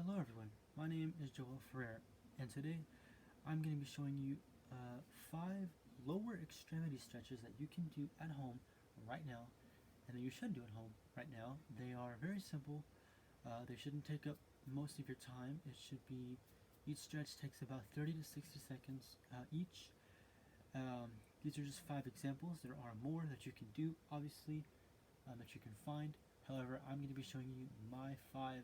Hello everyone, my name is Joel Ferrer, and today I'm going to be showing you 5 lower extremity stretches that you can do at home right now, and that you should do at home right now. They are very simple, they shouldn't take up most of your time. Each stretch takes about 30 to 60 seconds each. These are just 5 examples. There are more that you can do, obviously, that you can find. However, I'm going to be showing you my 5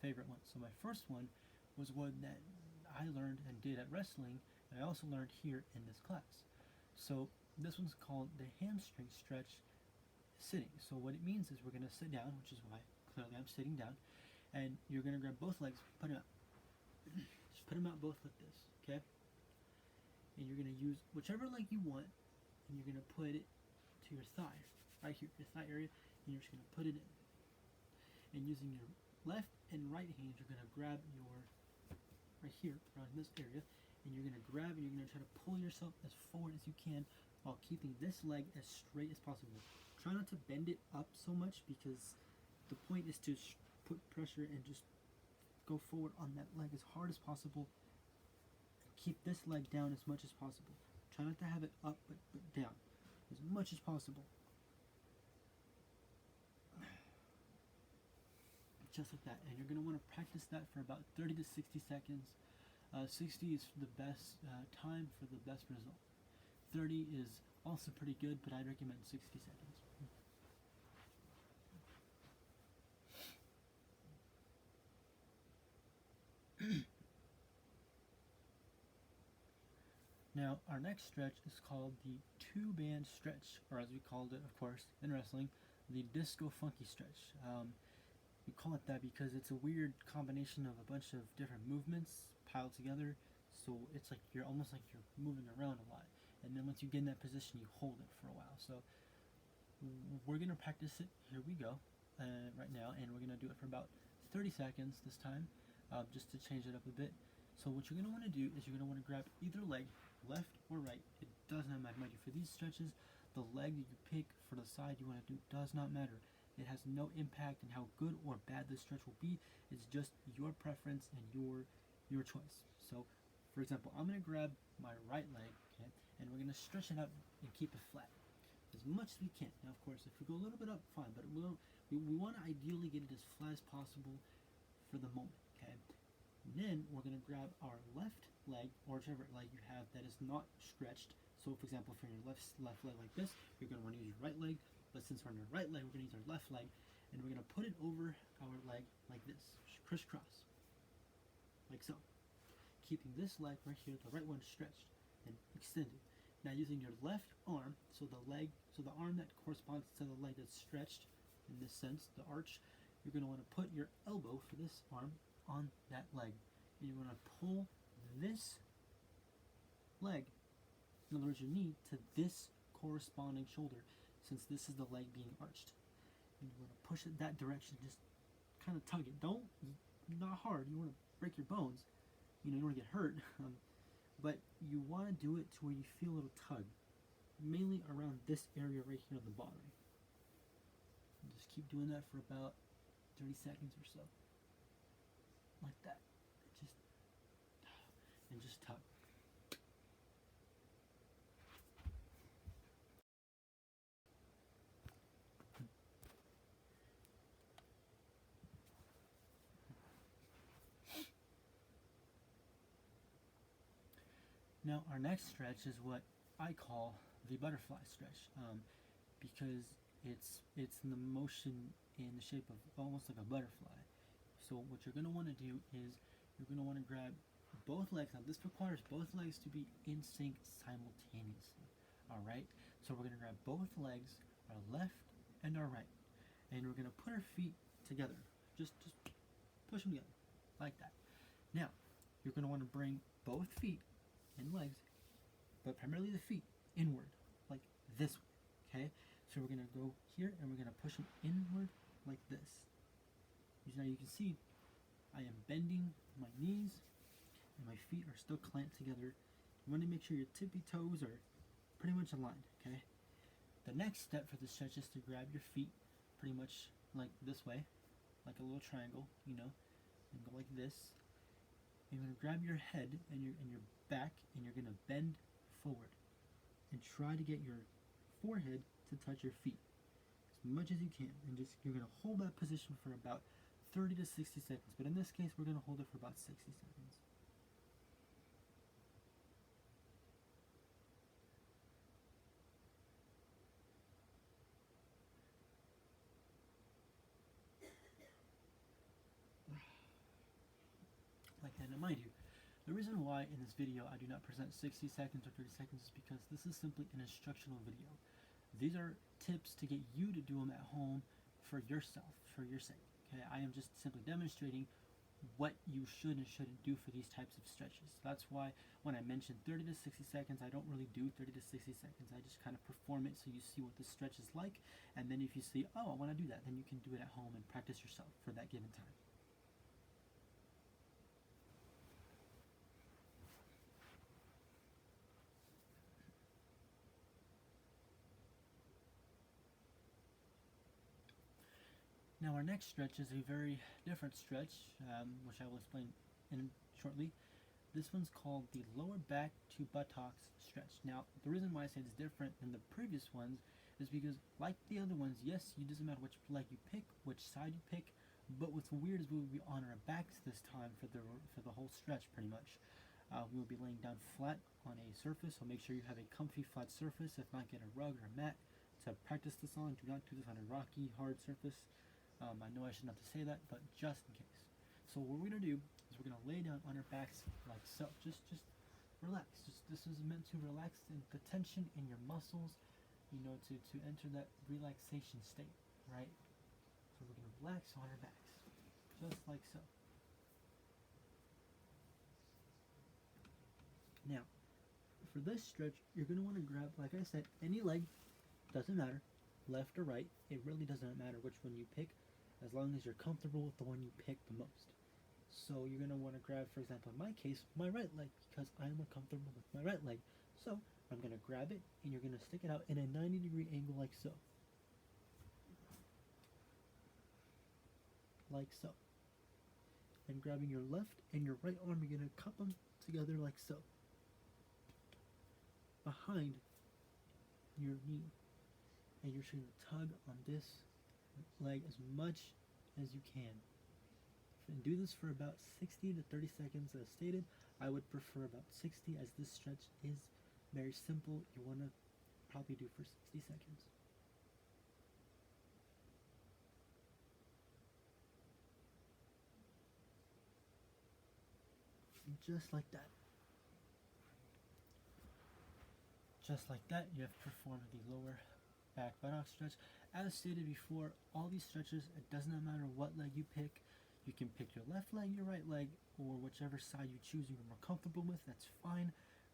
favorite ones. So my first one was one that I learned and did at wrestling, and I also learned here in this class. So this one's called the hamstring stretch sitting. So what it means is we're going to sit down, which is why clearly I'm sitting down, and you're going to grab both legs, put them out. Just put them out both like this, okay? And you're going to use whichever leg you want, and you're going to put it to your thigh, right here, your thigh area, and you're just going to put it in. And using your left and right hand, you're going to grab your, right here, around this area, and you're going to grab and you're going to try to pull yourself as forward as you can while keeping this leg as straight as possible. Try not to bend it up so much, because the point is to put pressure and just go forward on that leg as hard as possible. Keep this leg down as much as possible. Try not to have it up, but down as much as possible. Just like that, and you're going to want to practice that for about 30 to 60 seconds. 60 is the best time for the best result. 30 is also pretty good, but I'd recommend 60 seconds. Now, our next stretch is called the two-band stretch, or as we called it, of course, in wrestling, the disco funky stretch. We call it that because it's a weird combination of a bunch of different movements piled together, so it's like you're almost like you're moving around a lot. And then once you get in that position, you hold it for a while. So we're going to practice it. Here we go, right now, and we're going to do it for about 30 seconds this time, just to change it up a bit. So what you're going to want to do is you're going to want to grab either leg, left or right. It does not matter. For these stretches, the leg that you pick for the side you want to do does not matter. It has no impact on how good or bad this stretch will be. It's just your preference and your choice. So, for example, I'm going to grab my right leg, okay, and we're going to stretch it out and keep it flat as much as we can. Now, of course, if we go a little bit up, fine, but we want to ideally get it as flat as possible for the moment, okay? And then we're going to grab our left leg, or whichever leg you have that is not stretched. So, for example, if you're on your left leg like this, you're going to want to use your right leg. But since we're on our right leg, we're going to use our left leg, and we're going to put it over our leg like this, crisscross, like so. Keeping this leg right here, the right one, stretched and extended. Now using your left arm, so the arm that corresponds to the leg that's stretched, in this sense, the arch, you're going to want to put your elbow for this arm on that leg. And you're going to pull this leg, in other words your knee, to this corresponding shoulder, since this is the leg being arched. And you want to push it that direction, just kind of tug it. Not hard, you want to break your bones, you don't want to get hurt, but you want to do it to where you feel a little tug, mainly around this area right here on the bottom. And just keep doing that for about 30 seconds or so, like that. Just tug. Now our next stretch is what I call the butterfly stretch, because it's in the motion in the shape of almost like a butterfly. So what you're going to want to do is you're going to want to grab both legs. Now this requires both legs to be in sync simultaneously. Alright, so we're going to grab both legs, our left and our right, and we're going to put our feet together. Just push them together, like that. Now, you're going to want to bring both feet and legs, but primarily the feet, inward, like this way, okay? So we're going to go here and we're going to push them inward like this. Now you can see I am bending my knees and my feet are still clamped together. You want to make sure your tippy toes are pretty much aligned, okay? The next step for this stretch is to grab your feet pretty much like this way, like a little triangle, and go like this. And you're gonna grab your head and your back, and you're gonna bend forward and try to get your forehead to touch your feet as much as you can, and just you're gonna hold that position for about 30 to 60 seconds. But in this case, we're gonna hold it for about 60 seconds. Like that. Now, mind you, the reason why in this video I do not present 60 seconds or 30 seconds is because this is simply an instructional video. These are tips to get you to do them at home for yourself, for your sake. Okay, I am just simply demonstrating what you should and shouldn't do for these types of stretches. That's why when I mention 30 to 60 seconds, I don't really do 30 to 60 seconds. I just kind of perform it so you see what the stretch is like. And then if you see, oh, I want to do that, then you can do it at home and practice yourself for that given time. Now our next stretch is a very different stretch, which I will explain shortly. This one's called the lower back to buttocks stretch. Now the reason why I say it's different than the previous ones is because, like the other ones, yes, it doesn't matter which leg you pick, which side you pick, but what's weird is we will be on our backs this time for the whole stretch pretty much. We will be laying down flat on a surface, so make sure you have a comfy flat surface. If not, get a rug or a mat to practice this on. Do not do this on a rocky, hard surface. I know I should not have to say that, but just in case. So what we're going to do is we're going to lay down on our backs like so. Just relax. This is meant to relax the tension in your muscles, to enter that relaxation state, right? So we're going to relax on our backs, just like so. Now, for this stretch, you're going to want to grab, like I said, any leg, doesn't matter, left or right. It really doesn't matter which one you pick, as long as you're comfortable with the one you pick the most. So you're going to want to grab, for example, in my case, my right leg, because I'm more comfortable with my right leg. So I'm going to grab it, and you're going to stick it out in a 90-degree angle like so. Like so. And grabbing your left and your right arm, you're going to cup them together like so. Behind your knee. And you're going to tug on this leg as much as you can. And do this for about 60 to 30 seconds as stated. I would prefer about 60, as this stretch is very simple. You want to probably do for 60 seconds. And just like that. Just like that, you have performed the lower back buttock stretch. As stated before, all these stretches, it does not matter what leg you pick. You can pick your left leg, your right leg, or whichever side you choose you're more comfortable with. That's fine.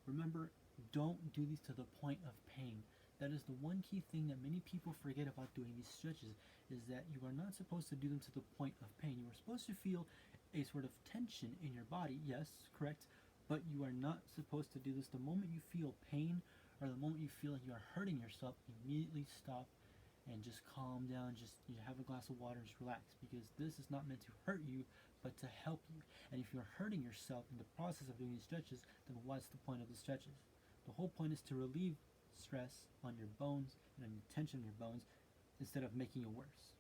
Remember, don't do these to the point of pain. That is the one key thing that many people forget about doing these stretches, is that you are not supposed to do them to the point of pain. You are supposed to feel a sort of tension in your body, yes, correct, but you are not supposed to do this. The moment you feel pain, or the moment you feel like you are hurting yourself, immediately stop and just calm down. Just have a glass of water and just relax, because this is not meant to hurt you, but to help you. And if you're hurting yourself in the process of doing these stretches, then what's the point of the stretches? The whole point is to relieve stress on your bones and on the tension in your bones, instead of making it worse.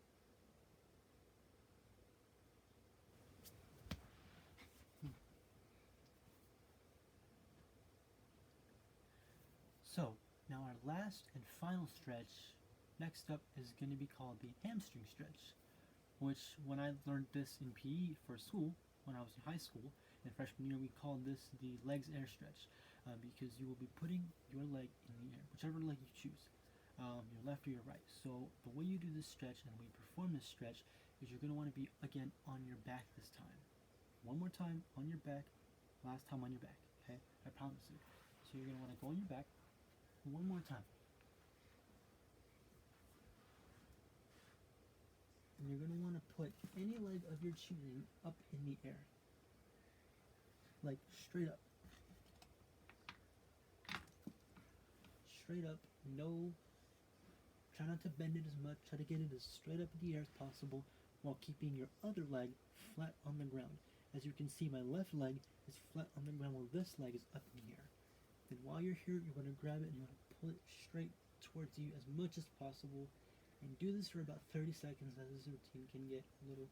So, now our last and final stretch next up is going to be called the hamstring stretch, which when I learned this in PE for school, when I was in high school, in freshman year, we called this the legs air stretch, because you will be putting your leg in the air, whichever leg you choose, your left or your right. So the way you do this stretch and we perform this stretch is you're going to want to be, again, on your back this time. One more time on your back, last time on your back, okay? I promise you. So you're going to want to go on your back one more time. And you're going to want to put any leg of your choosing up in the air. Like straight up. Straight up. No, try not to bend it as much. Try to get it as straight up in the air as possible. while keeping your other leg flat on the ground. As you can see, my left leg is flat on the ground while this leg is up in the air. Then while you're here, you want to grab it and you want to pull it straight towards you as much as possible. And do this for about 30 seconds, as this routine can get a little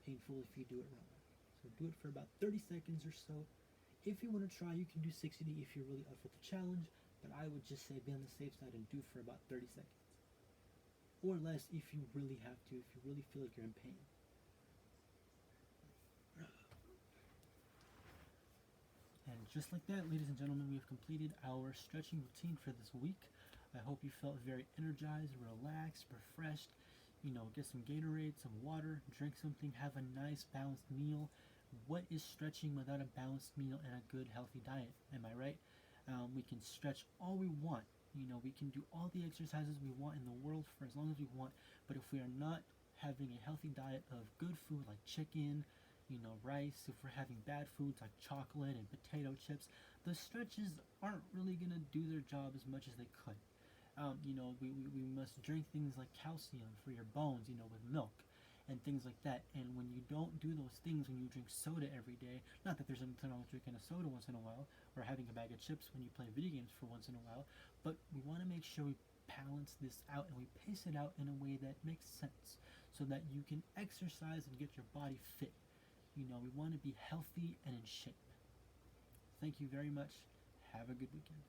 painful if you do it wrong. So do it for about 30 seconds or so. If you want to try, you can do 60 if you're really up for the challenge, but I would just say be on the safe side and do for about 30 seconds. Or less if you really have to, if you really feel like you're in pain. And just like that, ladies and gentlemen, we have completed our stretching routine for this week. I hope you felt very energized, relaxed, refreshed. Get some Gatorade, some water, drink something, have a nice balanced meal. What is stretching without a balanced meal and a good healthy diet? Am I right? We can stretch all we want. We can do all the exercises we want in the world for as long as we want. But if we are not having a healthy diet of good food like chicken, rice, if we're having bad foods like chocolate and potato chips, the stretches aren't really going to do their job as much as they could. We must drink things like calcium for your bones, with milk and things like that. And when you don't do those things, when you drink soda every day, not that there's anything wrong with drinking a soda once in a while, or having a bag of chips when you play video games for once in a while, but we want to make sure we balance this out and we pace it out in a way that makes sense so that you can exercise and get your body fit. We want to be healthy and in shape. Thank you very much. Have a good weekend.